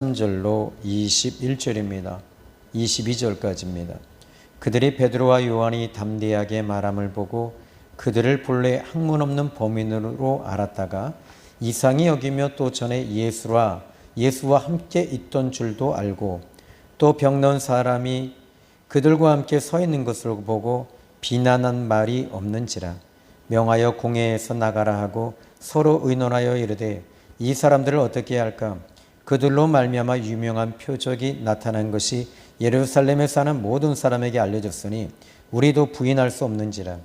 3절로 21절입니다. 22절까지입니다. 그들이 베드로와 요한이 담대하게 말함을 보고 그들을 본래 학문 없는 범인으로 알았다가 이상히 여기며 또 전에 예수와 함께 있던 줄도 알고 또 병나은 사람이 그들과 함께 서 있는 것을 보고 비난한 말이 없는지라 명하여 공회에서 나가라 하고 서로 의논하여 이르되 이 사람들을 어떻게 할까? 그들로 말미암아 유명한 표적이 나타난 것이 예루살렘에 사는 모든 사람에게 알려졌으니 우리도 부인할 수 없는지라.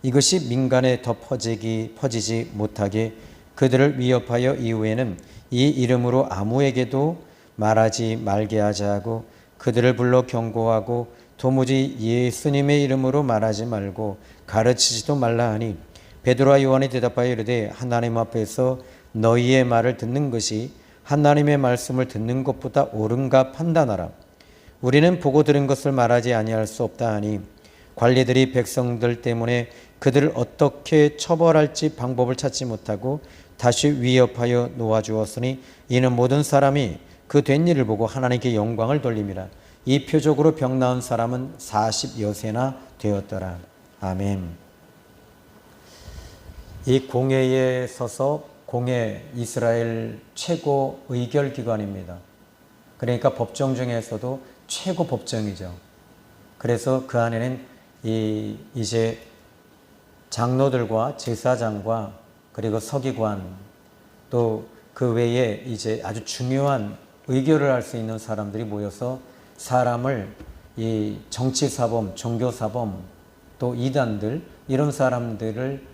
이것이 민간에 더 퍼지지 못하게 그들을 위협하여 이후에는 이 이름으로 아무에게도 말하지 말게 하자 하고 그들을 불러 경고하고 도무지 예수님의 이름으로 말하지 말고 가르치지도 말라 하니 베드로와 요한이 대답하여 이르되 하나님 앞에서 너희의 말을 듣는 것이 하나님의 말씀을 듣는 것보다 옳은가 판단하라. 우리는 보고 들은 것을 말하지 아니할 수 없다 하니 관리들이 백성들 때문에 그들을 어떻게 처벌할지 방법을 찾지 못하고 다시 위협하여 놓아주었으니 이는 모든 사람이 그 된 일을 보고 하나님께 영광을 돌림이라. 이 표적으로 병 나은 사람은 40여세나 되었더라. 아멘. 이 공회에 서서 공회 이스라엘 최고 의결기관입니다. 그러니까 법정 중에서도 최고 법정이죠. 그래서 그 안에는 이제 장로들과 제사장과 그리고 서기관 또 그 외에 이제 아주 중요한 의결을 할 수 있는 사람들이 모여서 사람을 이 정치사범, 종교사범 또 이단들 이런 사람들을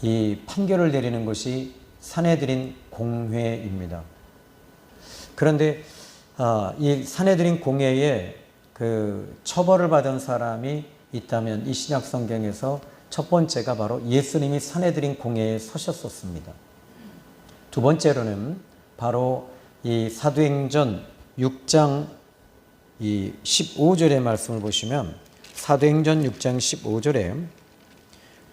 이 판결을 내리는 것이 산헤드린 공회입니다. 그런데 이 산헤드린 공회에 그 처벌을 받은 사람이 있다면 이 신약 성경에서 첫 번째가 바로 예수님이 산헤드린 공회에 서셨었습니다. 두 번째로는 바로 이 사도행전 6장 15절의 말씀을 보시면 사도행전 6장 15절에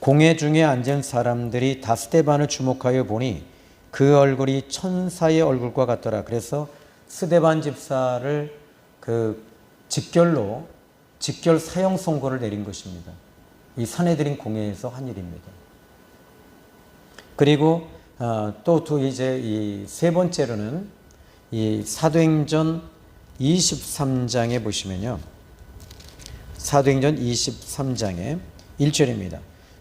공회 중에 앉은 사람들이 다 스데반을 주목하여 보니 그 얼굴이 천사의 얼굴과 같더라. 그래서 스데반 집사를 그 직결 사형 선고를 내린 것입니다. 이 산헤드린 공회에서 한 일입니다. 그리고 또 이제 이 세 번째로는 이 사도행전 23장에 보시면요. 사도행전 23장에 1절입니다.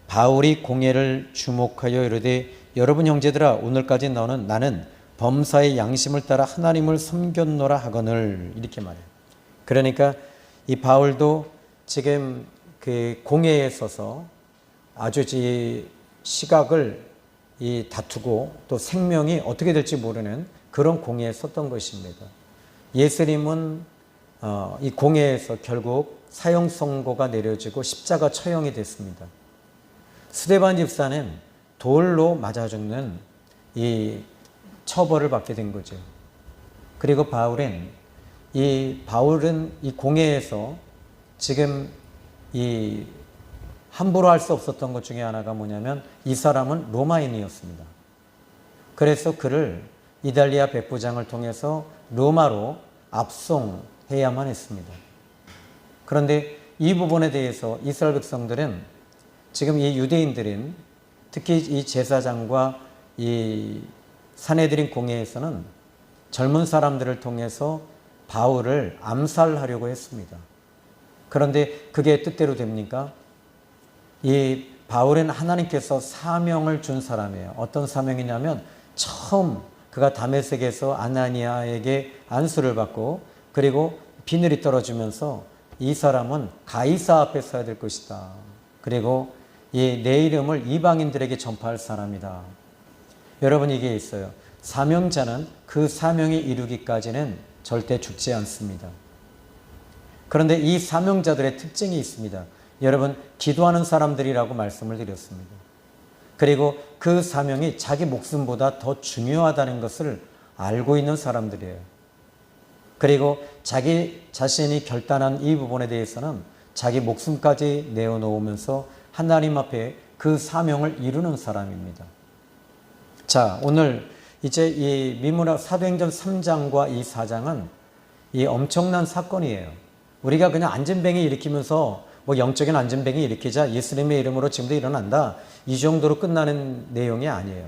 바울이 공회를 주목하여 이르되 여러분 형제들아 오늘까지 나는 범사의 양심을 따라 하나님을 섬겼노라 하거늘 이렇게 말해요. 그러니까 이 바울도 지금 그 공회에 서서 아주 시각을 다투고 또 생명이 어떻게 될지 모르는 그런 공회에 섰던 것입니다. 예수님은 이 공회에서 결국 사형 선고가 내려지고 십자가 처형이 됐습니다. 스데반 집사는 돌로 맞아 죽는 이 처벌을 받게 된 거죠. 그리고 바울은 이 공회에서 지금 이 함부로 할 수 없었던 것 중에 하나가 뭐냐면 이 사람은 로마인이었습니다. 그래서 그를 이달리아 백부장을 통해서 로마로 압송해야만 했습니다. 그런데 이 부분에 대해서 이스라엘 백성들은 지금 이 유대인들은 특히 이 제사장과 이 산헤드린 공회에서는 젊은 사람들을 통해서 바울을 암살하려고 했습니다. 그런데 그게 뜻대로 됩니까? 이 바울은 하나님께서 사명을 준 사람이에요. 어떤 사명이냐면 처음 그가 다메섹에서 아나니아에게 안수를 받고 그리고 비늘이 떨어지면서 이 사람은 가이사 앞에 서야 될 것이다. 그리고 내 이름을 이방인들에게 전파할 사람이다. 여러분 이게 있어요. 사명자는 그 사명이 이루기까지는 절대 죽지 않습니다. 그런데 이 사명자들의 특징이 있습니다. 여러분 기도하는 사람들이라고 말씀을 드렸습니다. 그리고 그 사명이 자기 목숨보다 더 중요하다는 것을 알고 있는 사람들이에요. 그리고 자기 자신이 결단한 이 부분에 대해서는 자기 목숨까지 내어놓으면서 하나님 앞에 그 사명을 이루는 사람입니다. 자, 오늘 이제 이 사도행전 3장과 이 4장은 이 엄청난 사건이에요. 우리가 그냥 안전뱅이 일으키면서 뭐 영적인 안전뱅이 일으키자 예수님의 이름으로 지금도 일어난다, 이 정도로 끝나는 내용이 아니에요.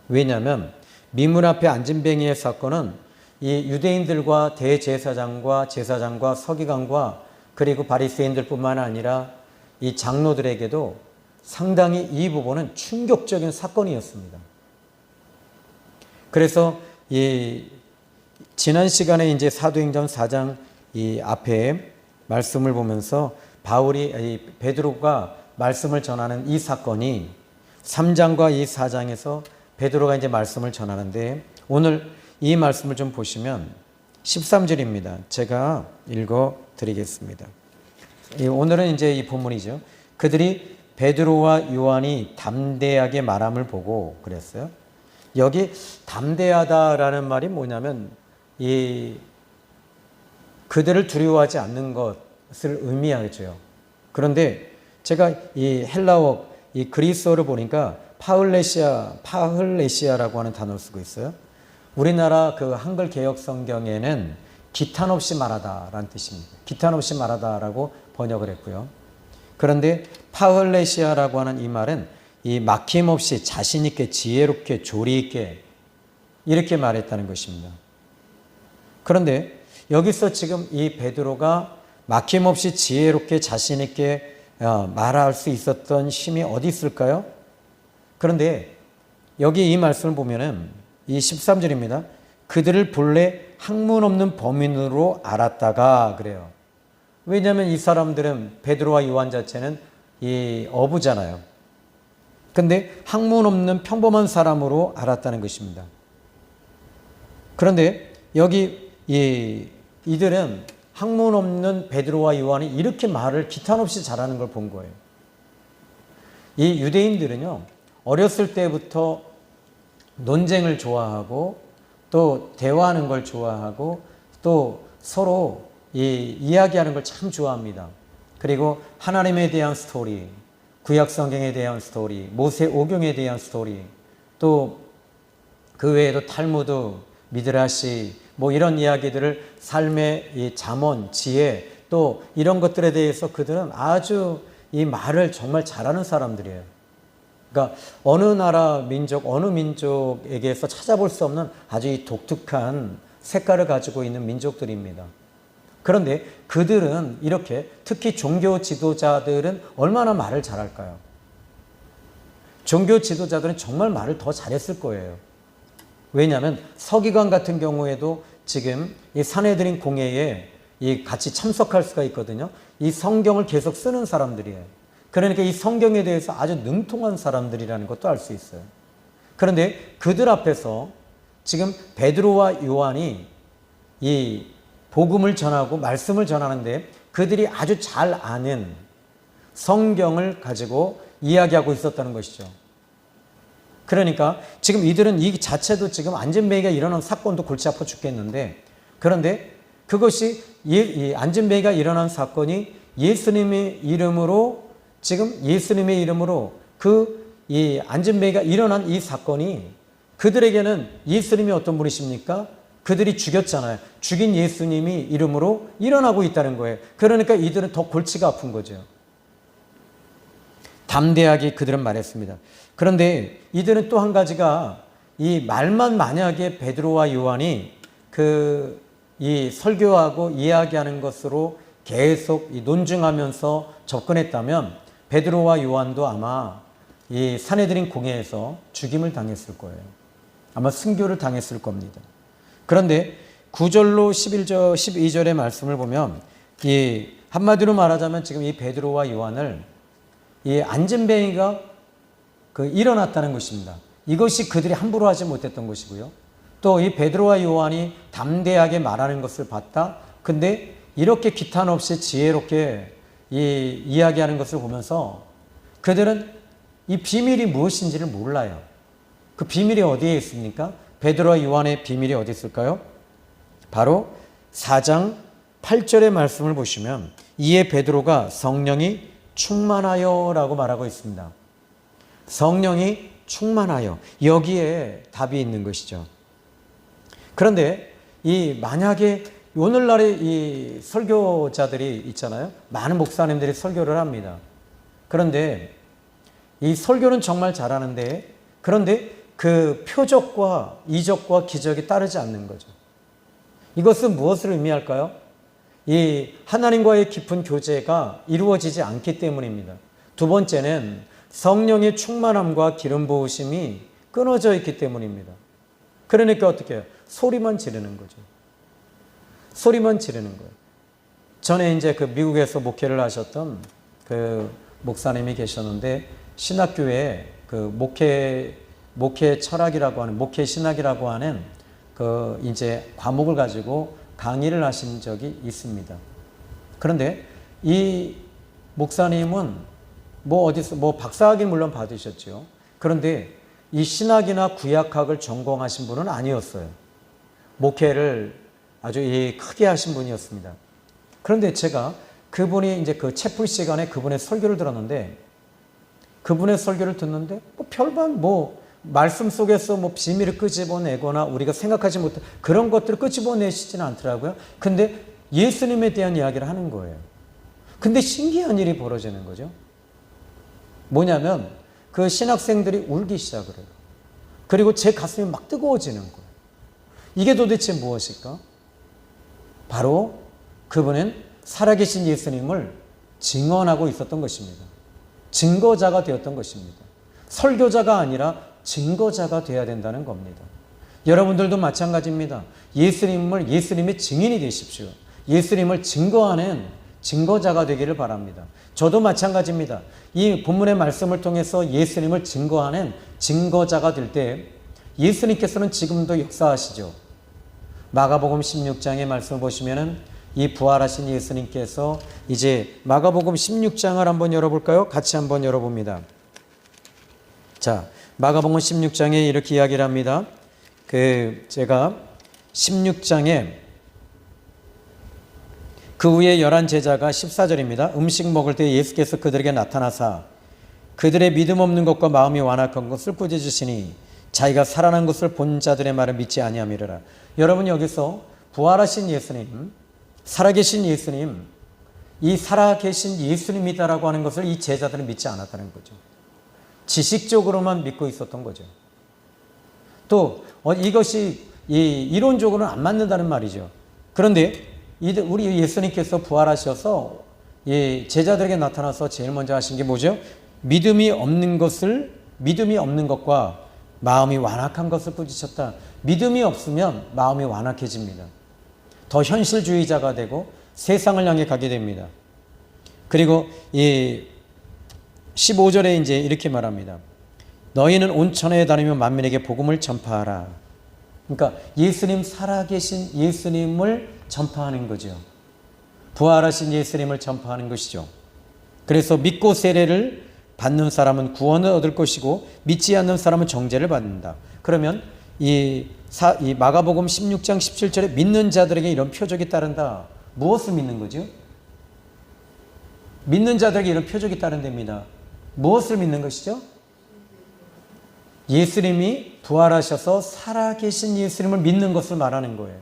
왜냐하면 미문 앞에 안전뱅이의 사건은 이 유대인들과 대제사장과 제사장과 서기관과 그리고 바리새인들뿐만 아니라 이 장로들에게도 상당히 이 부분은 충격적인 사건이었습니다. 그래서 이 지난 시간에 이제 사도행전 4장 이 앞에 말씀을 보면서 베드로가 말씀을 전하는 이 사건이 3장과 이 4장에서 베드로가 이제 말씀을 전하는데, 오늘 이 말씀을 좀 보시면 13절입니다. 제가 읽어 드리겠습니다. 오늘은 이제 이 본문이죠. 그들이 베드로와 요한이 담대하게 말함을 보고 그랬어요. 여기 담대하다라는 말이 뭐냐면 그들을 두려워하지 않는 것을 의미하죠. 그런데 제가 이 헬라어 이 그리스어를 보니까 파흘레시아라고 하는 단어를 쓰고 있어요. 우리나라 그 한글 개역 성경에는 기탄 없이 말하다라는 뜻입니다. 기탄 없이 말하다라고 번역을 했고요. 그런데 파흘레시아라고 하는 이 말은 이 막힘없이 자신 있게 지혜롭게 조리 있게 이렇게 말했다는 것입니다. 그런데 여기서 지금 이 베드로가 막힘없이 지혜롭게 자신 있게 말할 수 있었던 힘이 어디 있을까요? 그런데 여기 이 말씀을 보면은 이 13절입니다. 그들을 본래 학문 없는 범인으로 알았다가 그래요. 왜냐하면 이 사람들은 베드로와 요한 자체는 이 어부잖아요. 근데 학문 없는 평범한 사람으로 알았다는 것입니다. 그런데 여기 이들은 학문 없는 베드로와 요한이 이렇게 말을 기탄 없이 잘하는 걸 본 거예요. 이 유대인들은요, 어렸을 때부터 논쟁을 좋아하고 또 대화하는 걸 좋아하고 또 서로 이야기하는 걸 참 좋아합니다. 그리고 하나님에 대한 스토리, 구약 성경에 대한 스토리, 모세 오경에 대한 스토리, 또 그 외에도 탈무드, 미드라시, 뭐 이런 이야기들을 삶의 이 잠언, 지혜, 또 이런 것들에 대해서 그들은 아주 이 말을 정말 잘하는 사람들이에요. 그러니까 어느 나라 민족, 어느 민족에게서 찾아볼 수 없는 아주 이 독특한 색깔을 가지고 있는 민족들입니다. 그런데 그들은 이렇게, 특히 종교 지도자들은 얼마나 말을 잘할까요? 종교 지도자들은 정말 말을 더 잘했을 거예요. 왜냐하면 서기관 같은 경우에도 지금 이 산헤드린 공회에 같이 참석할 수가 있거든요. 이 성경을 계속 쓰는 사람들이에요. 그러니까 이 성경에 대해서 아주 능통한 사람들이라는 것도 알 수 있어요. 그런데 그들 앞에서 지금 베드로와 요한이 이 복음을 전하고 말씀을 전하는데 그들이 아주 잘 아는 성경을 가지고 이야기하고 있었다는 것이죠. 그러니까 지금 이들은 이 자체도 지금 안전뱅이가 일어난 사건도 골치 아파 죽겠는데, 그런데 그것이 안전뱅이가 일어난 사건이 예수님의 이름으로, 지금 예수님의 이름으로 이 안전뱅이가 일어난 이 사건이 그들에게는 예수님이 어떤 분이십니까? 그들이 죽였잖아요. 죽인 예수님이 이름으로 일어나고 있다는 거예요. 그러니까 이들은 더 골치가 아픈 거죠. 담대하게 그들은 말했습니다. 그런데 이들은 또 한 가지가, 이 말만 만약에 베드로와 요한이 이 설교하고 이야기하는 것으로 계속 논증하면서 접근했다면 베드로와 요한도 아마 이 산헤드린 공회에서 죽임을 당했을 거예요. 아마 순교를 당했을 겁니다. 그런데 9절로 11절, 12절의 말씀을 보면 한마디로 말하자면 지금 이 베드로와 요한을 이 안전뱅이가 일어났다는 것입니다. 이것이 그들이 함부로 하지 못했던 것이고요. 또 이 베드로와 요한이 담대하게 말하는 것을 봤다. 근데 이렇게 기탄 없이 지혜롭게 이야기하는 것을 보면서 그들은 이 비밀이 무엇인지를 몰라요. 그 비밀이 어디에 있습니까? 베드로와 요한의 비밀이 어디 있을까요? 바로 4장 8절의 말씀을 보시면 이에 베드로가 성령이 충만하여 라고 말하고 있습니다. 성령이 충만하여. 여기에 답이 있는 것이죠. 그런데 만약에 오늘날의 이 설교자들이 있잖아요. 많은 목사님들이 설교를 합니다. 그런데 이 설교는 정말 잘하는데, 그런데 그 표적과 이적과 기적이 따르지 않는 거죠. 이것은 무엇을 의미할까요? 이 하나님과의 깊은 교제가 이루어지지 않기 때문입니다. 두 번째는 성령의 충만함과 기름 부으심이 끊어져 있기 때문입니다. 그러니까 어떻게 해요? 소리만 지르는 거죠. 소리만 지르는 거예요. 전에 이제 그 미국에서 목회를 하셨던 그 목사님이 계셨는데, 신학교에 그 목회 철학이라고 하는, 목회 신학이라고 하는 그 이제 과목을 가지고 강의를 하신 적이 있습니다. 그런데 이 목사님은 어디서 박사학위 물론 받으셨죠. 그런데 이 신학이나 구약학을 전공하신 분은 아니었어요. 목회를 아주 크게 하신 분이었습니다. 그런데 제가 그분이 이제 그 채플 시간에 그분의 설교를 들었는데, 그분의 설교를 듣는데 별반 말씀 속에서 비밀을 끄집어내거나 우리가 생각하지 못한 그런 것들을 끄집어내시지는 않더라고요. 근데 예수님에 대한 이야기를 하는 거예요. 근데 신기한 일이 벌어지는 거죠. 뭐냐면 그 신학생들이 울기 시작을 해요. 그리고 제 가슴이 막 뜨거워지는 거예요. 이게 도대체 무엇일까? 바로 그분은 살아계신 예수님을 증언하고 있었던 것입니다. 증거자가 되었던 것입니다. 설교자가 아니라 증거자가 되어야 된다는 겁니다. 여러분들도 마찬가지입니다. 예수님의 증인이 되십시오. 예수님을 증거하는 증거자가 되기를 바랍니다. 저도 마찬가지입니다. 이 본문의 말씀을 통해서 예수님을 증거하는 증거자가 될 때 예수님께서는 지금도 역사하시죠. 마가복음 16장의 말씀을 보시면은 이 부활하신 예수님께서 이제 마가복음 16장을 한번 열어볼까요? 같이 한번 열어봅니다. 자, 마가복음 16장에 이렇게 이야기를 합니다. 제가 16장에 그 후에 11 제자가 14절입니다. 음식 먹을 때 예수께서 그들에게 나타나사 그들의 믿음 없는 것과 마음이 완악한 것을 꾸짖으시니 자기가 살아난 것을 본 자들의 말을 믿지 아니함이라. 여러분, 여기서 부활하신 예수님, 살아계신 예수님, 이 살아계신 예수님이다라고 하는 것을 이 제자들은 믿지 않았다는 거죠. 지식적으로만 믿고 있었던 거죠. 또 이것이 이론적으로는 안 맞는다는 말이죠. 그런데 우리 예수님께서 부활하셔서 제자들에게 나타나서 제일 먼저 하신 게 뭐죠? 믿음이 없는 것과 마음이 완악한 것을 꾸짖었다. 믿음이 없으면 마음이 완악해집니다. 더 현실주의자가 되고 세상을 향해 가게 됩니다. 그리고 15절에 이제 이렇게 말합니다. 너희는 온 천하에 다니며 만민에게 복음을 전파하라. 그러니까 예수님, 살아계신 예수님을 전파하는 거죠. 부활하신 예수님을 전파하는 것이죠. 그래서 믿고 세례를 받는 사람은 구원을 얻을 것이고 믿지 않는 사람은 정죄를 받는다. 그러면 이 마가복음 16장 17절에 믿는 자들에게 이런 표적이 따른다. 무엇을 믿는 거죠? 믿는 자들에게 이런 표적이 따른답니다. 무엇을 믿는 것이죠? 예수님이 부활하셔서 살아계신 예수님을 믿는 것을 말하는 거예요.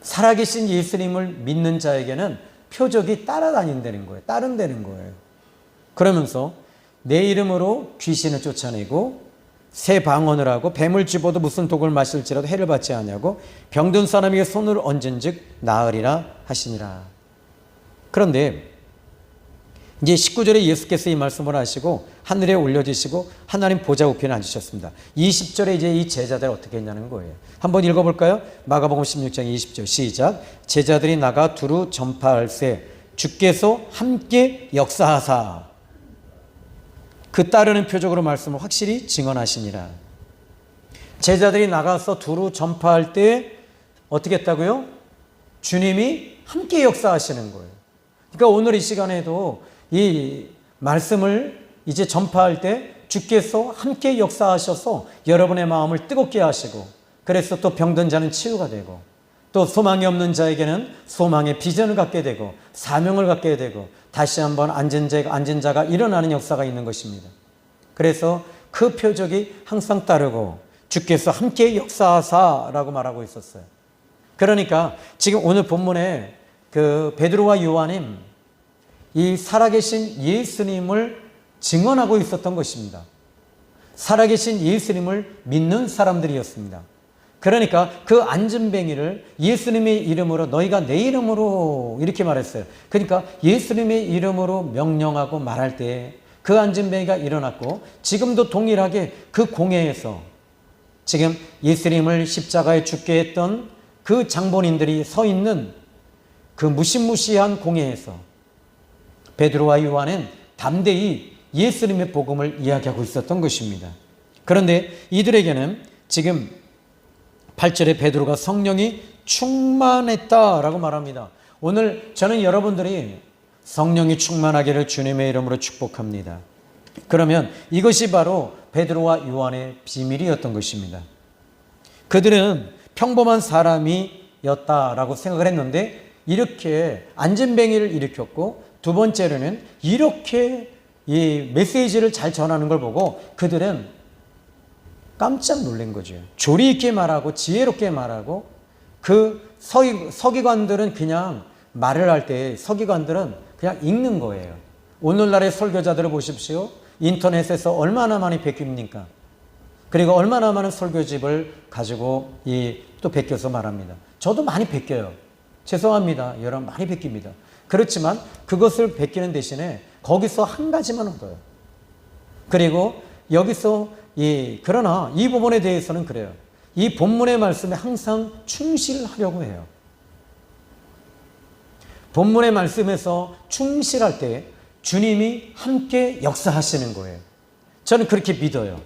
살아계신 예수님을 믿는 자에게는 표적이 따라다닌다는 거예요. 따른다는 거예요. 그러면서 내 이름으로 귀신을 쫓아내고 새 방언을 하고 뱀을 집어도 무슨 독을 마실지라도 해를 받지 아니하고 병든 사람에게 손을 얹은 즉 나으리라 하시니라. 그런데 이제 19절에 예수께서 이 말씀을 하시고 하늘에 올려지시고 하나님 보좌 우편에 앉으셨습니다. 20절에 이제 이 제자들이 어떻게 했냐는 거예요. 한번 읽어볼까요? 마가복음 16장 20절 시작. 제자들이 나가 두루 전파할세 주께서 함께 역사하사. 그 따르는 표적으로 말씀을 확실히 증언하시니라. 제자들이 나가서 두루 전파할 때 어떻게 했다고요? 주님이 함께 역사하시는 거예요. 그러니까 오늘 이 시간에도 이 말씀을 이제 전파할 때 주께서 함께 역사하셔서 여러분의 마음을 뜨겁게 하시고, 그래서 또 병든 자는 치유가 되고, 또 소망이 없는 자에게는 소망의 비전을 갖게 되고 사명을 갖게 되고 다시 한번 앉은 자가 일어나는 역사가 있는 것입니다. 그래서 그 표적이 항상 따르고 주께서 함께 역사하사라고 말하고 있었어요. 그러니까 지금 오늘 본문에 그 베드로와 요한은 이 살아계신 예수님을 증언하고 있었던 것입니다. 살아계신 예수님을 믿는 사람들이었습니다. 그러니까 그 안전뱅이를 예수님의 이름으로 너희가 내 이름으로 이렇게 말했어요. 그러니까 예수님의 이름으로 명령하고 말할 때 그 안전뱅이가 일어났고 지금도 동일하게 그 공회에서 지금 예수님을 십자가에 죽게 했던 그 장본인들이 서 있는 그 무시무시한 공회에서 베드로와 요한은 담대히 예수님의 복음을 이야기하고 있었던 것입니다. 그런데 이들에게는 지금 8절에 베드로가 성령이 충만했다라고 말합니다. 오늘 저는 여러분들이 성령이 충만하기를 주님의 이름으로 축복합니다. 그러면 이것이 바로 베드로와 요한의 비밀이었던 것입니다. 그들은 평범한 사람이었다라고 생각을 했는데 이렇게 안전뱅이를 일으켰고 두 번째로는 이렇게 이 메시지를 잘 전하는 걸 보고 그들은 깜짝 놀란 거죠. 조리 있게 말하고 지혜롭게 말하고 그 서기관들은 그냥 말을 할 때 서기관들은 그냥 읽는 거예요. 오늘날의 설교자들을 보십시오. 인터넷에서 얼마나 많이 베낍니까? 그리고 얼마나 많은 설교집을 가지고 또 베껴서 말합니다. 저도 많이 베껴요. 죄송합니다. 여러분 많이 베낍니다. 그렇지만 그것을 베끼는 대신에 거기서 한 가지만 얻어요. 그리고 여기서 그러나 이 부분에 대해서는 그래요. 이 본문의 말씀에 항상 충실하려고 해요. 본문의 말씀에서 충실할 때 주님이 함께 역사하시는 거예요. 저는 그렇게 믿어요.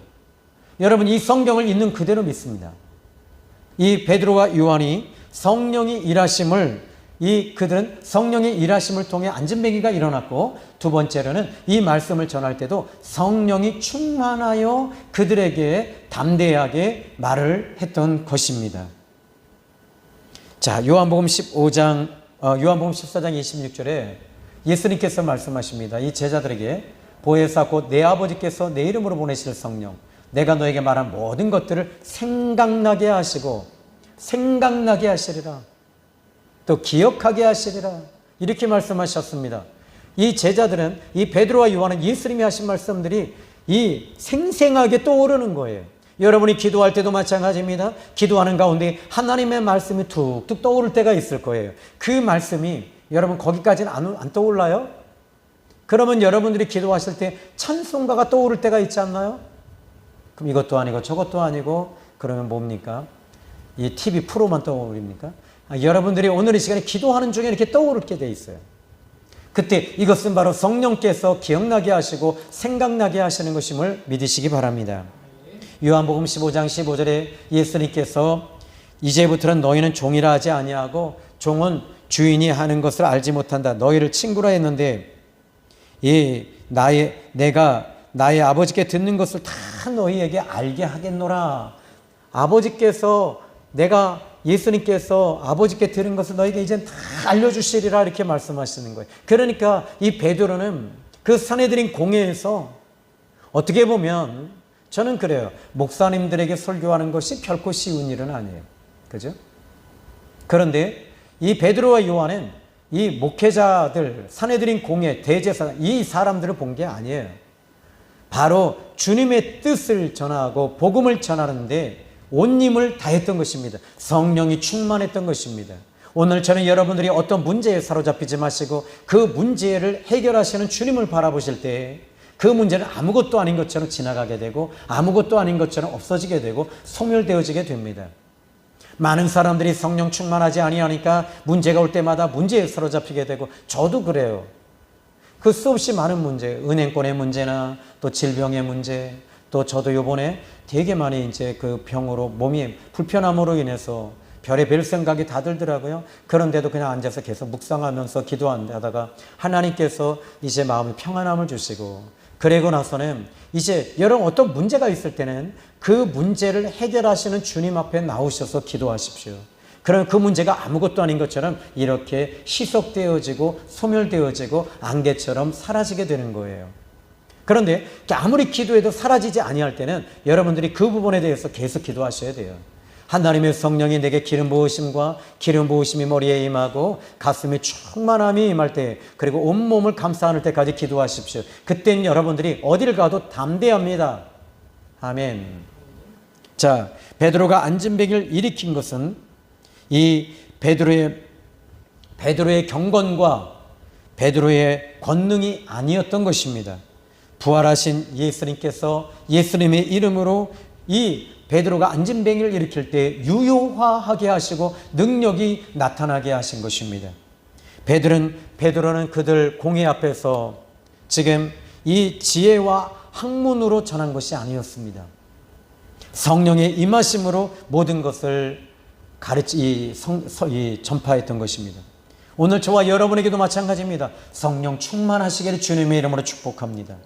여러분 이 성경을 있는 그대로 믿습니다. 이 베드로와 요한이 성령이 일하심을 그들은 성령의 일하심을 통해 안전뱅이가 일어났고 두 번째로는 이 말씀을 전할 때도 성령이 충만하여 그들에게 담대하게 말을 했던 것입니다. 자, 요한복음 14장 26절에 예수님께서 말씀하십니다. 이 제자들에게 보혜사 곧 내 아버지께서 내 이름으로 보내실 성령 내가 너에게 말한 모든 것들을 생각나게 하시고 생각나게 하시리라. 또 기억하게 하시리라. 이렇게 말씀하셨습니다. 이 제자들은 이 베드로와 요한은 예수님이 하신 말씀들이 생생하게 떠오르는 거예요. 여러분이 기도할 때도 마찬가지입니다. 기도하는 가운데 하나님의 말씀이 툭툭 떠오를 때가 있을 거예요. 그 말씀이 여러분 거기까지는 안 떠올라요? 그러면 여러분들이 기도하실 때 찬송가가 떠오를 때가 있지 않나요? 그럼 이것도 아니고 저것도 아니고 그러면 뭡니까? 이 TV 프로만 떠오릅니까? 여러분들이 오늘 이 시간에 기도하는 중에 이렇게 떠오르게 돼 있어요. 그때 이것은 바로 성령께서 기억나게 하시고 생각나게 하시는 것임을 믿으시기 바랍니다. 요한복음 15장 15절에 예수님께서 이제부터는 너희는 종이라 하지 아니하고 종은 주인이 하는 것을 알지 못한다. 너희를 친구라 했는데 내가 나의 아버지께 듣는 것을 다 너희에게 알게 하겠노라. 예수님께서 아버지께 들은 것을 너희에게 이제 다 알려주시리라 이렇게 말씀하시는 거예요. 그러니까 이 베드로는 그 산헤드린 공회에서 어떻게 보면 저는 그래요. 목사님들에게 설교하는 것이 결코 쉬운 일은 아니에요. 그죠? 그런데 이 베드로와 요한은 이 목회자들, 산헤드린 공회, 대제사장 이 사람들을 본 게 아니에요. 바로 주님의 뜻을 전하고 복음을 전하는데 온 힘을 다했던 것입니다. 성령이 충만했던 것입니다. 오늘 저는 여러분들이 어떤 문제에 사로잡히지 마시고 그 문제를 해결하시는 주님을 바라보실 때 그 문제는 아무것도 아닌 것처럼 지나가게 되고 아무것도 아닌 것처럼 없어지게 되고 소멸되어지게 됩니다. 많은 사람들이 성령 충만하지 아니하니까 문제가 올 때마다 문제에 사로잡히게 되고 저도 그래요. 그 수없이 많은 문제, 은행권의 문제나 또 질병의 문제, 또 저도 요번에 되게 많이 이제 그 병으로 몸이 불편함으로 인해서 별의별 생각이 다 들더라고요. 그런데도 그냥 앉아서 계속 묵상하면서 기도하다가 하나님께서 이제 마음에 평안함을 주시고 그러고 나서는 이제 여러분 어떤 문제가 있을 때는 그 문제를 해결하시는 주님 앞에 나오셔서 기도하십시오. 그럼 그 문제가 아무것도 아닌 것처럼 이렇게 희석되어지고 소멸되어지고 안개처럼 사라지게 되는 거예요. 그런데 아무리 기도해도 사라지지 아니할 때는 여러분들이 그 부분에 대해서 계속 기도하셔야 돼요. 하나님의 성령이 내게 기름 부으심과 기름 부으심이 머리에 임하고 가슴에 충만함이 임할 때, 그리고 온몸을 감싸 안을 때까지 기도하십시오. 그땐 여러분들이 어디를 가도 담대합니다. 아멘. 자, 베드로가 안진뱅이를 일으킨 것은 이 베드로의 경건과 베드로의 권능이 아니었던 것입니다. 부활하신 예수님께서 예수님의 이름으로 이 베드로가 안진뱅이를 일으킬 때 유효화하게 하시고 능력이 나타나게 하신 것입니다. 베드로는 그들 공회 앞에서 지금 이 지혜와 학문으로 전한 것이 아니었습니다. 성령의 임하심으로 모든 것을 전파했던 것입니다. 오늘 저와 여러분에게도 마찬가지입니다. 성령 충만하시기를 주님의 이름으로 축복합니다.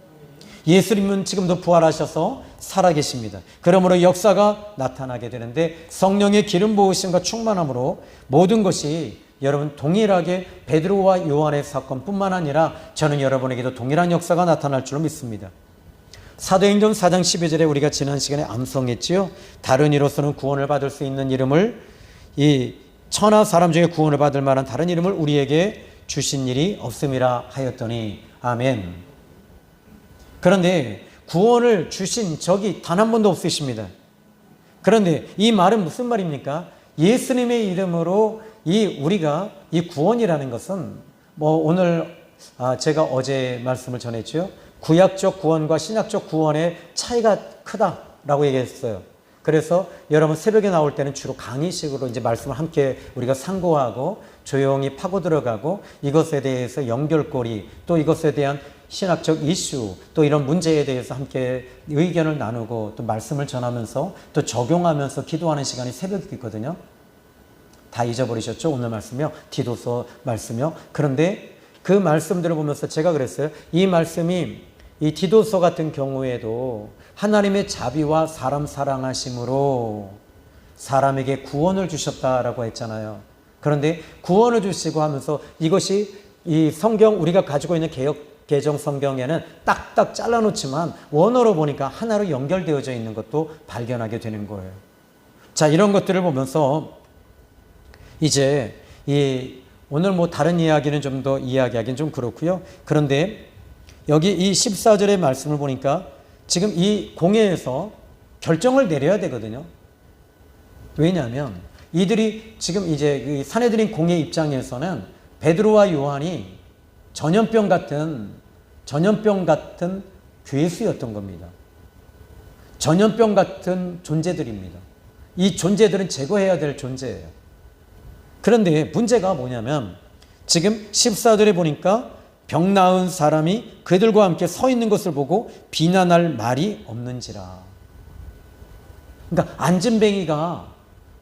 예수님은 지금도 부활하셔서 살아계십니다. 그러므로 역사가 나타나게 되는데 성령의 기름 부으심과 충만함으로 모든 것이 여러분 동일하게 베드로와 요한의 사건뿐만 아니라 저는 여러분에게도 동일한 역사가 나타날 줄로 믿습니다. 사도행전 4장 12절에 우리가 지난 시간에 암송했지요. 다른 이로서는 구원을 받을 수 있는 이름을, 이 천하 사람 중에 구원을 받을 만한 다른 이름을 우리에게 주신 일이 없음이라 하였더니 아멘. 그런데 구원을 주신 적이 단 한 번도 없으십니다. 그런데 이 말은 무슨 말입니까? 예수님의 이름으로 우리가 이 구원이라는 것은 오늘 제가 어제 말씀을 전했죠. 구약적 구원과 신약적 구원의 차이가 크다라고 얘기했어요. 그래서 여러분 새벽에 나올 때는 주로 강의식으로 이제 말씀을 함께 우리가 상고하고 조용히 파고 들어가고 이것에 대해서 연결고리, 또 이것에 대한 신학적 이슈, 또 이런 문제에 대해서 함께 의견을 나누고 또 말씀을 전하면서 또 적용하면서 기도하는 시간이 새벽에 있거든요. 다 잊어버리셨죠? 오늘 말씀이요. 디도서 말씀이요. 그런데 그 말씀들을 보면서 제가 그랬어요. 이 말씀이 이 디도서 같은 경우에도 하나님의 자비와 사람 사랑하심으로 사람에게 구원을 주셨다라고 했잖아요. 그런데 구원을 주시고 하면서 이것이 이 성경 우리가 가지고 있는 개정 성경에는 딱딱 잘라놓지만 원어로 보니까 하나로 연결되어져 있는 것도 발견하게 되는 거예요. 자, 이런 것들을 보면서 이제 오늘 다른 이야기는 좀 더 이야기하기는 좀 그렇고요. 그런데 여기 이 14절의 말씀을 보니까 지금 이 공회에서 결정을 내려야 되거든요. 왜냐하면 이들이 지금 이제 산헤드린 공회 입장에서는 베드로와 요한이 전염병 같은 괴수였던 겁니다. 전염병 같은 존재들입니다. 이 존재들은 제거해야 될 존재예요. 그런데 문제가 뭐냐면 지금 14절에 보니까 병 나은 사람이 그들과 함께 서 있는 것을 보고 비난할 말이 없는지라. 그러니까 안진뱅이가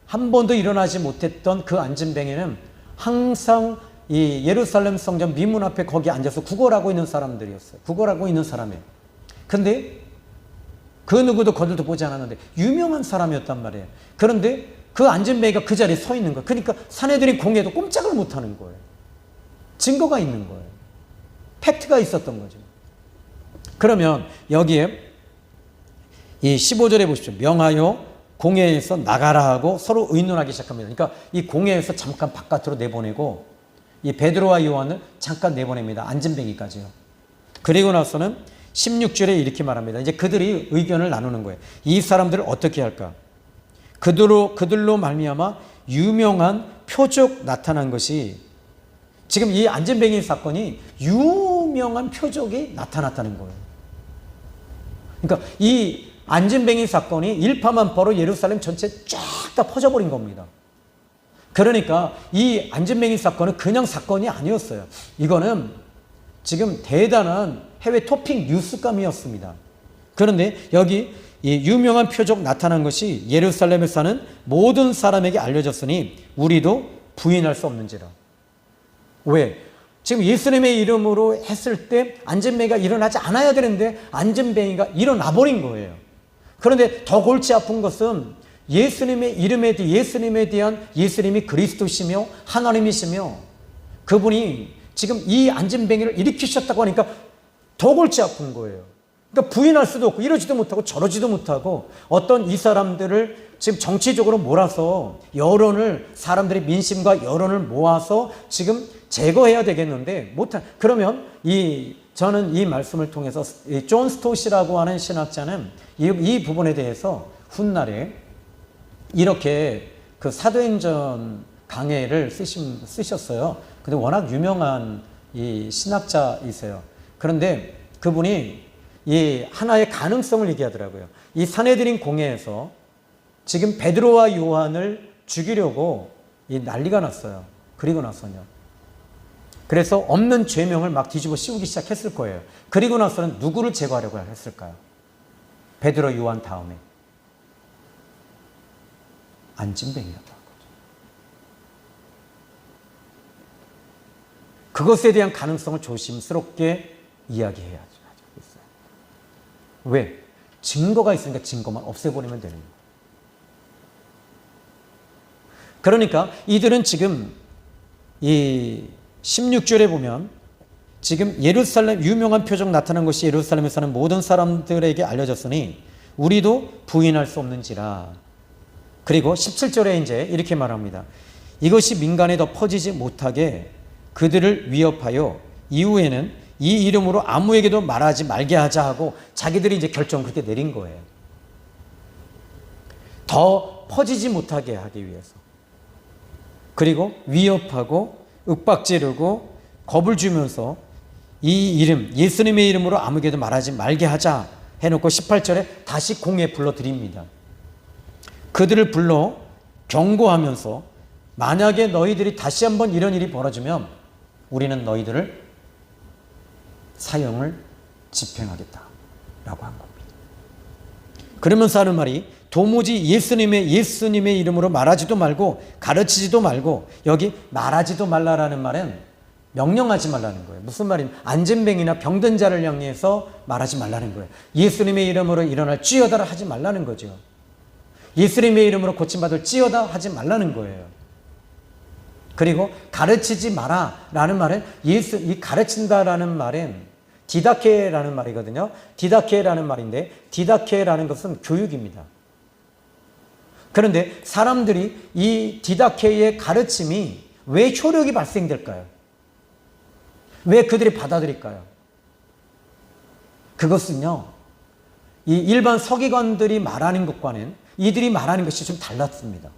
한 번도 일어나지 못했던 그 안진뱅이는 항상 이 예루살렘 성전 미문 앞에 거기 앉아서 구걸하고 있는 사람들이었어요. 구걸하고 있는 사람이에요. 근데 그 누구도 거들도 보지 않았는데 유명한 사람이었단 말이에요. 그런데 그 안진뱅이가 그 자리에 서 있는 거예요. 그러니까 사내들이 공회도 꼼짝을 못하는 거예요. 증거가 있는 거예요. 팩트가 있었던 거죠. 그러면 여기에 이 15절에 보십시오. 명하여 공회에서 나가라 하고 서로 의논하기 시작합니다. 그러니까 이 공회에서 잠깐 바깥으로 내보내고 이 베드로와 요한을 잠깐 내보냅니다. 안진뱅이까지요. 그리고 나서는 16절에 이렇게 말합니다. 이제 그들이 의견을 나누는 거예요. 이 사람들을 어떻게 할까? 그들로 말미암아 유명한 표적 나타난 것이, 지금 이 안진뱅이 사건이 유명한 표적이 나타났다는 거예요. 그러니까 이 안진뱅이 사건이 일파만파로 예루살렘 전체 쫙 다 퍼져버린 겁니다. 그러니까 이 안진뱅이 사건은 그냥 사건이 아니었어요. 이거는 지금 대단한 해외 토픽 뉴스감이었습니다. 그런데 여기 이 유명한 표적 나타난 것이 예루살렘에 사는 모든 사람에게 알려졌으니 우리도 부인할 수 없는지라. 왜? 지금 예수님의 이름으로 했을 때 안진뱅이가 일어나지 않아야 되는데 안진뱅이가 일어나 버린 거예요. 그런데 더 골치 아픈 것은 예수님의 이름에 대해 예수님이 그리스도시며 하나님이시며 그분이 지금 이 안진뱅이를 일으키셨다고 하니까 더 골치 아픈 거예요. 그러니까 부인할 수도 없고 이러지도 못하고 저러지도 못하고 어떤 이 사람들을 지금 정치적으로 몰아서 여론을 사람들의 민심과 여론을 모아서 지금 제거해야 되겠는데 못한 그러면 저는 이 말씀을 통해서 존 스토시라고 하는 신학자는 이 부분에 대해서 훗날에 이렇게 그 사도행전 강해를 쓰셨어요. 근데 워낙 유명한 이 신학자이세요. 그런데 그분이 이 하나의 가능성을 얘기하더라고요. 이 산헤드린 공회에서 지금 베드로와 요한을 죽이려고 난리가 났어요. 그리고 나서요. 그래서 없는 죄명을 막 뒤집어 씌우기 시작했을 거예요. 그리고 나서는 누구를 제거하려고 했을까요? 베드로, 요한 다음에 안진뱅이였다는 거죠. 그것에 대한 가능성을 조심스럽게 이야기해야죠. 왜? 증거가 있으니까 증거만 없애버리면 되는 거예요. 그러니까 이들은 지금 이 16절에 보면 지금 예루살렘 유명한 표적 나타난 것이 예루살렘에 사는 모든 사람들에게 알려졌으니 우리도 부인할 수 없는지라. 그리고 17절에 이제 이렇게 말합니다. 이것이 민간에 더 퍼지지 못하게 그들을 위협하여 이후에는 이 이름으로 아무에게도 말하지 말게 하자 하고 자기들이 이제 결정을 그렇게 내린 거예요. 더 퍼지지 못하게 하기 위해서. 그리고 위협하고 윽박지르고 겁을 주면서 이 이름 예수님의 이름으로 아무에게도 말하지 말게 하자 해놓고 18절에 다시 공회에 불러드립니다. 그들을 불러 경고하면서 만약에 너희들이 다시 한번 이런 일이 벌어지면 우리는 너희들을 사형을 집행하겠다 라고 한 겁니다. 그러면서 하는 말이 도무지 예수님의 이름으로 말하지도 말고 가르치지도 말고, 여기 말하지도 말라라는 말은 명령하지 말라는 거예요. 무슨 말이냐면 안진뱅이나 병든 자를 향해서 말하지 말라는 거예요. 예수님의 이름으로 일어날 찌어다를 하지 말라는 거죠. 예수님의 이름으로 고침받을 찌어다 하지 말라는 거예요. 그리고 가르치지 마라 라는 말은 이 가르친다라는 말은 디다케라는 말이거든요. 디다케라는 말인데 디다케라는 것은 교육입니다. 그런데 사람들이 이 디다케의 가르침이 왜 효력이 발생될까요? 왜 그들이 받아들일까요? 그것은요, 이 일반 서기관들이 말하는 것과는 이들이 말하는 것이 좀 달랐습니다.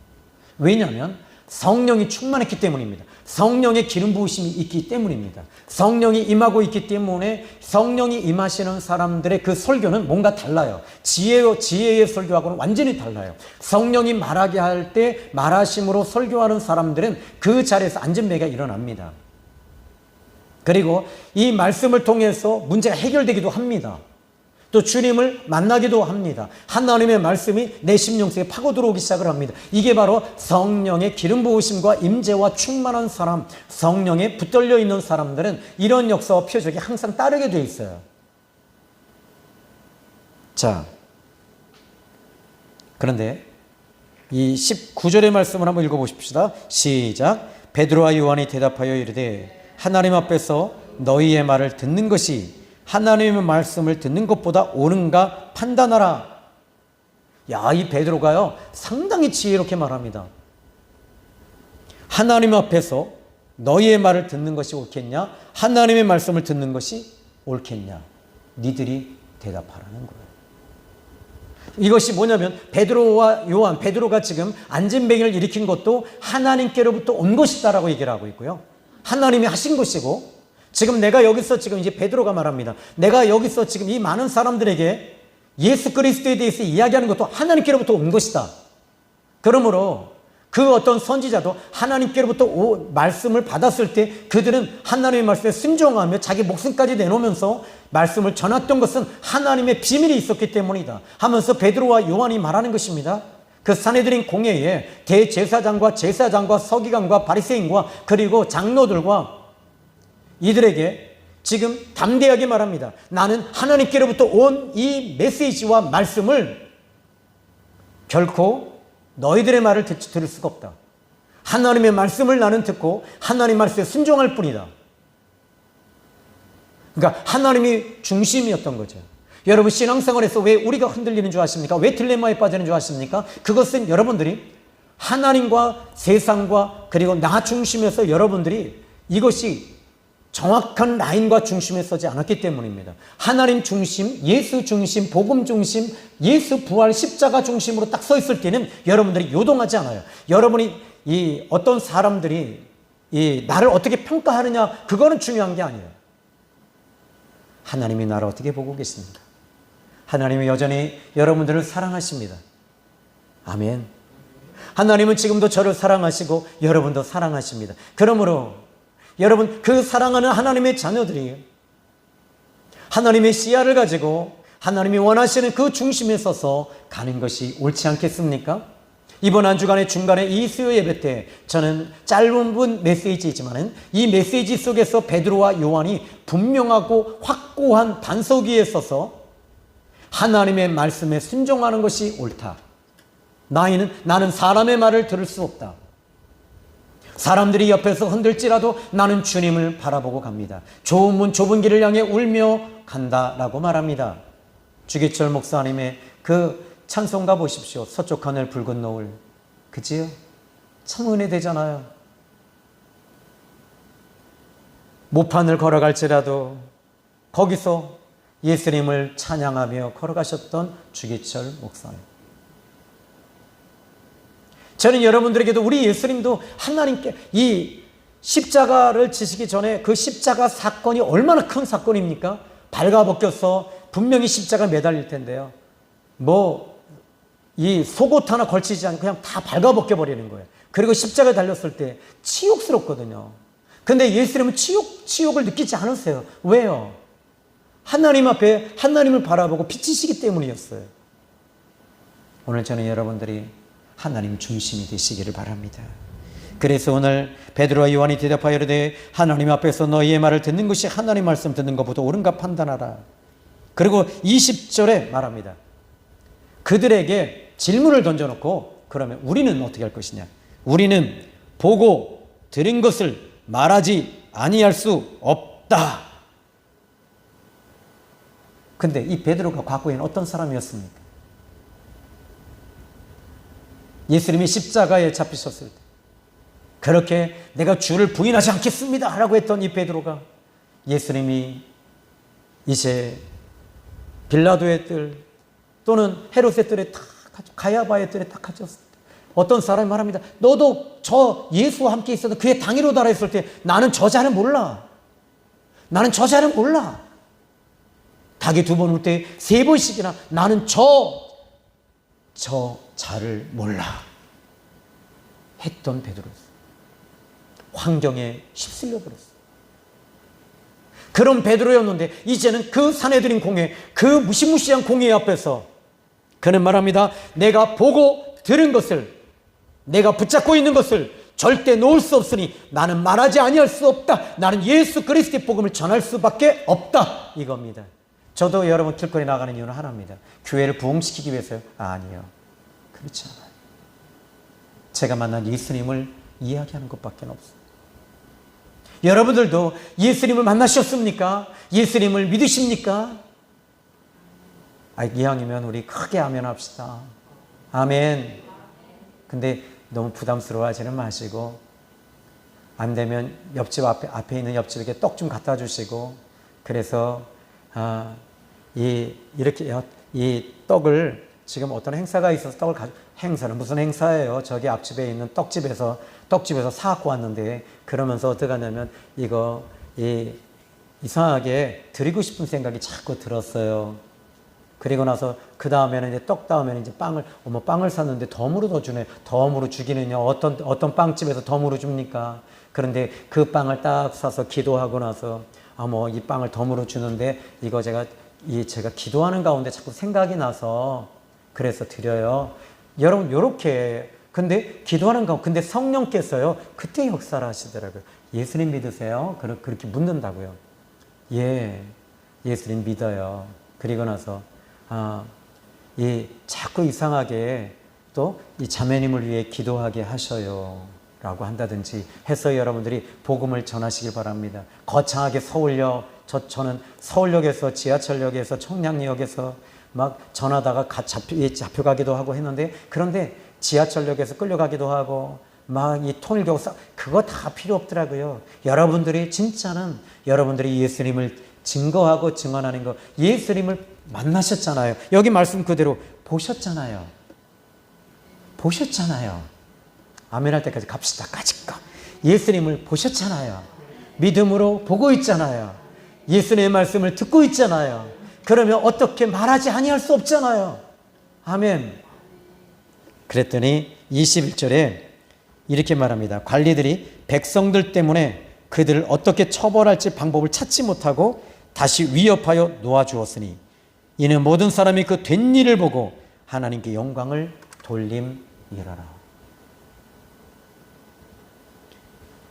왜냐하면 성령이 충만했기 때문입니다. 성령의 기름 부으심이 있기 때문입니다. 성령이 임하고 있기 때문에 성령이 임하시는 사람들의 그 설교는 뭔가 달라요. 지혜의 설교하고는 완전히 달라요. 성령이 말하게 할 때 말하심으로 설교하는 사람들은 그 자리에서 안전매가 일어납니다. 그리고 이 말씀을 통해서 문제가 해결되기도 합니다. 또 주님을 만나기도 합니다. 하나님의 말씀이 내 심령 속에 파고 들어오기 시작을 합니다. 이게 바로 성령의 기름 부으심과 임재와 충만한 사람, 성령에 붙들려 있는 사람들은 이런 역사와 표적이 항상 따르게 돼 있어요. 자, 그런데 이 19절의 말씀을 한번 읽어보십시다. 시작. 베드로와 요한이 대답하여 이르되 하나님 앞에서 너희의 말을 듣는 것이 하나님의 말씀을 듣는 것보다 옳은가 판단하라. 야, 이 베드로가요 상당히 지혜롭게 말합니다. 하나님 앞에서 너희의 말을 듣는 것이 옳겠냐, 하나님의 말씀을 듣는 것이 옳겠냐, 니들이 대답하라는 거예요. 이것이 뭐냐면 베드로와 요한, 베드로가 지금 안진뱅이를 일으킨 것도 하나님께로부터 온 것이다라고 얘기를 하고 있고요, 하나님이 하신 것이고, 지금 내가 여기서 지금 이제 베드로가 말합니다. 내가 여기서 지금 이 많은 사람들에게 예수 그리스도에 대해서 이야기하는 것도 하나님께로부터 온 것이다. 그러므로 그 어떤 선지자도 하나님께로부터 말씀을 받았을 때 그들은 하나님의 말씀에 순종하며 자기 목숨까지 내놓으면서 말씀을 전했던 것은 하나님의 비밀이 있었기 때문이다 하면서 베드로와 요한이 말하는 것입니다. 그 산헤드린 공회에 대제사장과 제사장과 서기관과 바리새인과 그리고 장로들과 이들에게 지금 담대하게 말합니다. 나는 하나님께로부터 온 이 메시지와 말씀을 결코 너희들의 말을 들을 수가 없다. 하나님의 말씀을 나는 듣고 하나님 말씀에 순종할 뿐이다. 그러니까 하나님이 중심이었던 거죠. 여러분 신앙생활에서 왜 우리가 흔들리는 줄 아십니까? 왜 딜레마에 빠지는 줄 아십니까? 그것은 여러분들이 하나님과 세상과 그리고 나 중심에서 여러분들이 이것이 정확한 라인과 중심에 서지 않았기 때문입니다. 하나님 중심, 예수 중심, 복음 중심, 예수 부활 십자가 중심으로 딱 서 있을 때는 여러분들이 요동하지 않아요. 여러분이 이 어떤 사람들이 이 나를 어떻게 평가하느냐, 그거는 중요한 게 아니에요. 하나님이 나를 어떻게 보고 계십니까? 하나님이 여전히 여러분들을 사랑하십니다. 아멘. 하나님은 지금도 저를 사랑하시고 여러분도 사랑하십니다. 그러므로 여러분, 그 사랑하는 하나님의 자녀들이 하나님의 시야를 가지고 하나님이 원하시는 그 중심에 서서 가는 것이 옳지 않겠습니까? 이번 한 주간의 중간에 이 수요 예배 때 저는 짧은 메시지이지만 이 메시지 속에서 베드로와 요한이 분명하고 확고한 반석 위에 서서 하나님의 말씀에 순종하는 것이 옳다. 나는 사람의 말을 들을 수 없다. 사람들이 옆에서 흔들지라도 나는 주님을 바라보고 갑니다. 좁은 문 좁은 길을 향해 울며 간다라고 말합니다. 주기철 목사님의 그 찬송가 보십시오. 서쪽 하늘 붉은 노을. 그지요? 참 은혜되잖아요. 모판을 걸어갈지라도 거기서 예수님을 찬양하며 걸어가셨던 주기철 목사님. 저는 여러분들에게도 우리 예수님도 하나님께 이 십자가를 지시기 전에 그 십자가 사건이 얼마나 큰 사건입니까? 발가벗겨서 분명히 십자가 매달릴 텐데요. 이 속옷 하나 걸치지 않고 그냥 다 발가벗겨 버리는 거예요. 그리고 십자가에 달렸을 때 치욕스럽거든요. 근데 예수님은 치욕을 느끼지 않으세요. 왜요? 하나님 앞에 하나님을 바라보고 비치시기 때문이었어요. 오늘 저는 여러분들이 하나님 중심이 되시기를 바랍니다. 그래서 오늘 베드로와 요한이 대답하여 이르되 하나님 앞에서 너희의 말을 듣는 것이 하나님 말씀 듣는 것보다 옳은가 판단하라. 그리고 20절에 말합니다. 그들에게 질문을 던져놓고 그러면 우리는 어떻게 할 것이냐? 우리는 보고 들은 것을 말하지 아니할 수 없다. 근데 이 베드로가 과거에는 어떤 사람이었습니까? 예수님이 십자가에 잡히셨을 때 그렇게 내가 주를 부인하지 않겠습니다 라고 했던 이 베드로가 예수님이 이제 빌라도의 뜰 또는 헤롯의 뜰에 탁 가야바의 뜰에 탁 갇혔을 때 어떤 사람이 말합니다. 너도 저 예수와 함께 있어도 그의 당이로다라 했을 때 나는 저 자는 몰라. 나는 저 자는 몰라. 닭이 2번 울 때 3번씩이나 나는 저 자를 몰라 했던 베드로였어요. 환경에 휩쓸려 버렸어요. 그런 베드로였는데 이제는 그 사내들인 공회, 그 무시무시한 공회 앞에서 그는 말합니다. 내가 보고 들은 것을, 내가 붙잡고 있는 것을 절대 놓을 수 없으니 나는 말하지 아니할 수 없다. 나는 예수 그리스도의 복음을 전할 수밖에 없다. 이겁니다. 저도 여러분 길거리 나가는 이유는 하나입니다. 교회를 부흥시키기 위해서요? 아니요. 그렇지 않아요. 제가 만난 예수님을 이야기하는 것밖에 없어요. 여러분들도 예수님을 만나셨습니까? 예수님을 믿으십니까? 이왕이면 우리 크게 아멘 합시다. 아멘. 근데 너무 부담스러워하지는 마시고 안 되면 옆집 앞에 있는 옆집에게 떡 좀 갖다 주시고 그래서 이 떡을 지금 어떤 행사가 있어서 떡을 행사는 무슨 행사예요? 저기 앞집에 있는 떡집에서 사갖고 왔는데 그러면서 어떻게 하냐면 이상하게 드리고 싶은 생각이 자꾸 들었어요. 그리고 나서 그 다음에는 이제 떡 다음에는 이제 빵을 샀는데 덤으로 더 주네. 덤으로 주기는요. 어떤 빵집에서 덤으로 줍니까? 그런데 그 빵을 딱 사서 기도하고 나서 이 빵을 덤으로 주는데 이거 제가 기도하는 가운데 자꾸 생각이 나서 그래서 드려요. 여러분 요렇게 근데 기도하는 가운데 근데 성령께서요 그때 역사를 하시더라고요. 예수님 믿으세요? 그렇게 묻는다고요. 예, 예수님 믿어요. 그리고 나서 자꾸 이상하게 또 이 자매님을 위해 기도하게 하셔요 라고 한다든지 해서 여러분들이 복음을 전하시길 바랍니다. 거창하게 서울역 저는 서울역에서 지하철역에서 청량역에서 막 전하다가 잡혀가기도 하고 했는데, 그런데 지하철역에서 끌려가기도 하고 막 이 통일교 그거 다 필요 없더라고요. 여러분들이 진짜는 여러분들이 예수님을 증거하고 증언하는 거, 예수님을 만나셨잖아요. 여기 말씀 그대로 보셨잖아요. 보셨잖아요. 아멘 할 때까지 갑시다. 까짓거. 예수님을 보셨잖아요. 믿음으로 보고 있잖아요. 예수님의 말씀을 듣고 있잖아요. 그러면 어떻게 말하지 아니할 수 없잖아요. 아멘. 그랬더니 21절에 이렇게 말합니다. 관리들이 백성들 때문에 그들을 어떻게 처벌할지 방법을 찾지 못하고 다시 위협하여 놓아주었으니 이는 모든 사람이 그 된 일을 보고 하나님께 영광을 돌림이라라.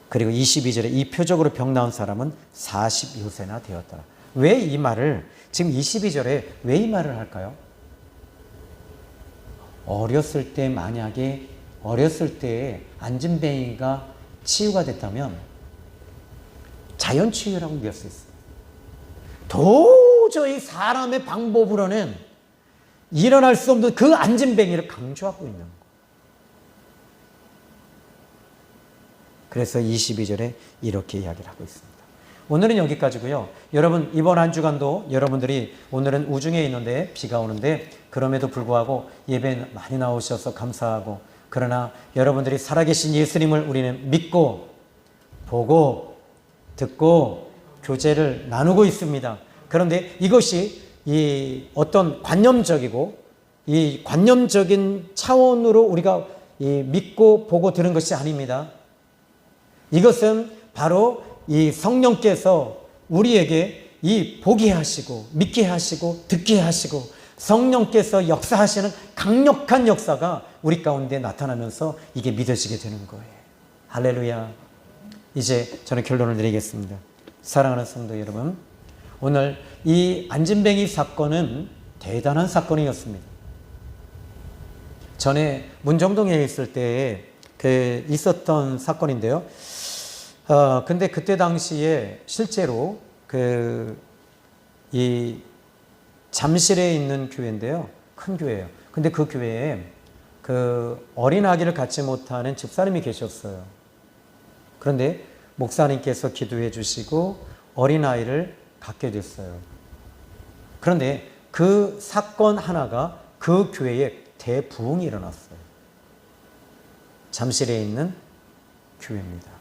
그리고 22절에 이 표적으로 병 나은 사람은 40여세나 되었더라. 왜 이 말을, 지금 22절에 왜 이 말을 할까요? 어렸을 때, 만약에 어렸을 때에 안진뱅이가 치유가 됐다면 자연치유라고 믿을 수 있어요. 도저히 사람의 방법으로는 일어날 수 없는 그 안진뱅이를 강조하고 있는 거예요. 그래서 22절에 이렇게 이야기를 하고 있습니다. 오늘은 여기까지고요. 여러분, 이번 한 주간도 여러분들이 오늘은 우중에 있는데 비가 오는데 그럼에도 불구하고 예배 많이 나오셔서 감사하고, 그러나 여러분들이 살아계신 예수님을 우리는 믿고 보고 듣고 교제를 나누고 있습니다. 그런데 이것이 이 어떤 관념적이고 이 관념적인 차원으로 우리가 이 믿고 보고 들은 것이 아닙니다. 이것은 바로 이 성령께서 우리에게 이 보게 하시고 믿게 하시고 듣게 하시고 성령께서 역사하시는 강력한 역사가 우리 가운데 나타나면서 이게 믿어지게 되는 거예요. 할렐루야. 이제 저는 결론을 내리겠습니다. 사랑하는 성도 여러분, 오늘 이 안진뱅이 사건은 대단한 사건이었습니다. 전에 문정동에 있을 때에 있었던 사건인데요. 근데 그때 당시에 실제로 이 잠실에 있는 교회인데요. 큰 교회예요. 근데 그 교회에 어린 아기를 갖지 못하는 집사님이 계셨어요. 그런데 목사님께서 기도해 주시고 어린 아이를 갖게 됐어요. 그런데 그 사건 하나가 그 교회에 대부흥이 일어났어요. 잠실에 있는 교회입니다.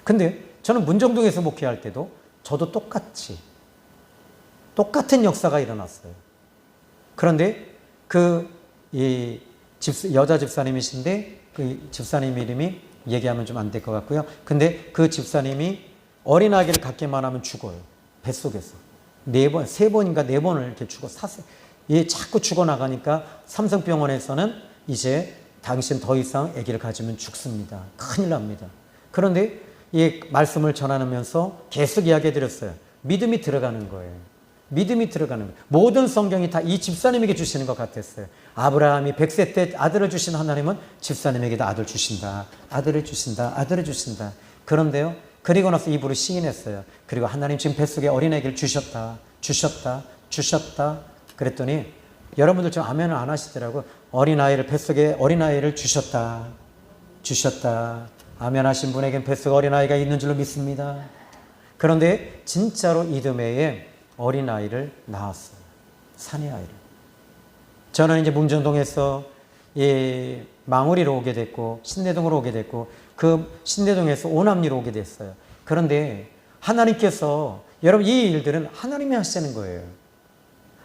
근데 저는 문정동에서 목회할 때도 저도 똑같은 역사가 일어났어요. 그런데 여자 집사님이신데 그 집사님 이름이 얘기하면 좀 안 될 것 같고요. 근데 그 집사님이 어린아기를 갖기만 하면 죽어요. 뱃속에서. 3번인가 4번을 이렇게 자꾸 죽어나가니까 삼성병원에서는 이제 당신 더 이상 아기를 가지면 죽습니다. 큰일 납니다. 그런데 이 말씀을 전하면서 계속 이야기해 드렸어요. 믿음이 들어가는 거예요. 믿음이 들어가는 거예요. 모든 성경이 다 이 집사님에게 주시는 것 같았어요. 아브라함이 100세 때 아들을 주신 하나님은 집사님에게도 아들 주신다. 아들을 주신다. 아들을 주신다. 그런데요. 그리고 나서 입으로 시인했어요. 그리고 하나님 지금 뱃속에 어린아기를 주셨다. 그랬더니 여러분들 좀 아멘을 안 하시더라고요. 뱃속에 어린아이를 주셨다. 아멘 하신 분에겐 뱃속에 어린아이가 있는 줄로 믿습니다. 그런데 진짜로 이듬해에 어린아이를 낳았어요. 사내 아이를. 저는 이제 문정동에서 망우리로 오게 됐고 신내동으로 오게 됐고 그 신내동에서 오남리로 오게 됐어요. 그런데 하나님께서, 여러분, 이 일들은 하나님이 하시는 거예요.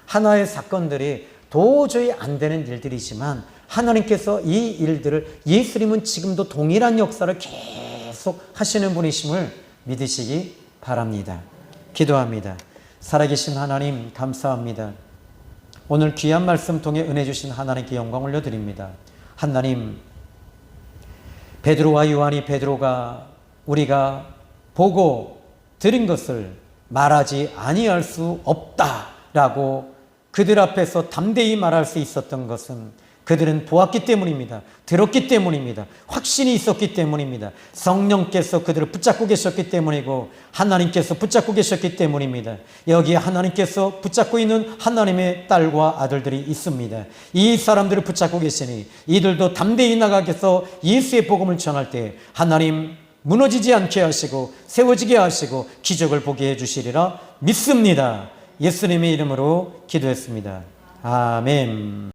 하나의 사건들이 도저히 안 되는 일들이지만 하나님께서 이 일들을, 예수님은 지금도 동일한 역사를 계속 하시는 분이심을 믿으시기 바랍니다. 기도합니다. 살아계신 하나님, 감사합니다. 오늘 귀한 말씀 통해 은혜 주신 하나님께 영광 올려드립니다. 하나님, 베드로와 요한이 베드로가 우리가 보고 들은 것을 말하지 아니할 수 없다라고 그들 앞에서 담대히 말할 수 있었던 것은 그들은 보았기 때문입니다. 들었기 때문입니다. 확신이 있었기 때문입니다. 성령께서 그들을 붙잡고 계셨기 때문이고 하나님께서 붙잡고 계셨기 때문입니다. 여기에 하나님께서 붙잡고 있는 하나님의 딸과 아들들이 있습니다. 이 사람들을 붙잡고 계시니 이들도 담대히 나가서 예수의 복음을 전할 때 하나님 무너지지 않게 하시고 세워지게 하시고 기적을 보게 해주시리라 믿습니다. 예수님의 이름으로 기도했습니다. 아멘.